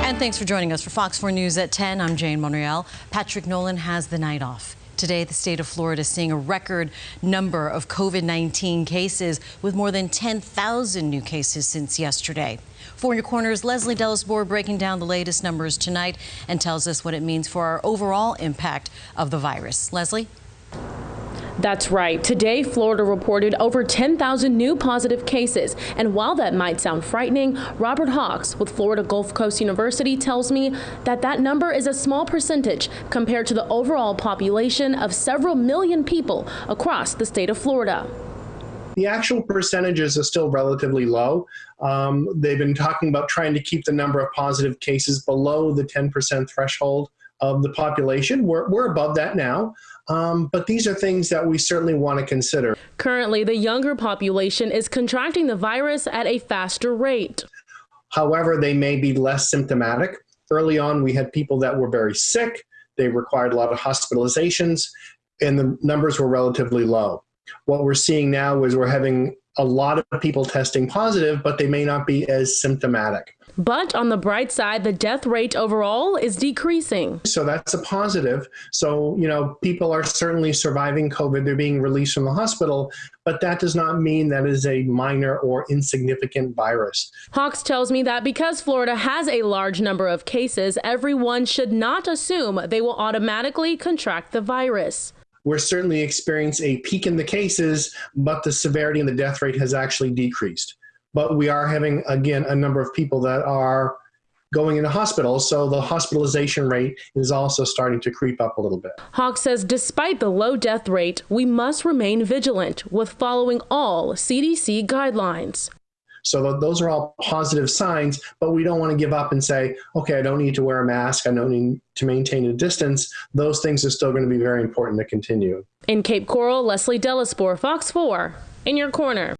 And thanks for joining us for Fox 4 News at 10. I'm Jane Monreal. Patrick Nolan has the night off. Today, the state of Florida is seeing a record number of COVID-19 cases with more than 10,000 new cases since yesterday. For Your Corner's Leslie Delisbour breaking down the latest numbers tonight and tells us what it means for our overall impact of the virus. Leslie? That's right. Today, Florida reported over 10,000 new positive cases. And while that might sound frightening, Robert Hawks with Florida Gulf Coast University tells me that that number is a small percentage compared to the overall population of several million people across the state of Florida. The actual percentages are still relatively low. They've been talking about trying to keep the number of positive cases below the 10% threshold of the population. We're above that now. But these are things that we certainly want to consider. Currently, the younger population is contracting the virus at a faster rate. However, they may be less symptomatic. Early on, we had people that were very sick. They required a lot of hospitalizations, and the numbers were relatively low. What we're seeing now is we're having a lot of people testing positive, but they may not be as symptomatic. But on the bright side, the death rate overall is decreasing. So that's a positive. So, people are certainly surviving COVID. They're being released from the hospital, but that does not mean that is a minor or insignificant virus. Hawks tells me that because Florida has a large number of cases, everyone should not assume they will automatically contract the virus. We're certainly experiencing a peak in the cases, but the severity and the death rate has actually decreased. But we are having, again, a number of people that are going into hospitals, so the hospitalization rate is also starting to creep up a little bit. Hawks says despite the low death rate, we must remain vigilant with following all CDC guidelines. So those are all positive signs, but we don't want to give up and say, okay, I don't need to wear a mask, I don't need to maintain a distance. Those things are still going to be very important to continue. In Cape Coral, Leslie Delisbour, Fox 4, in your corner.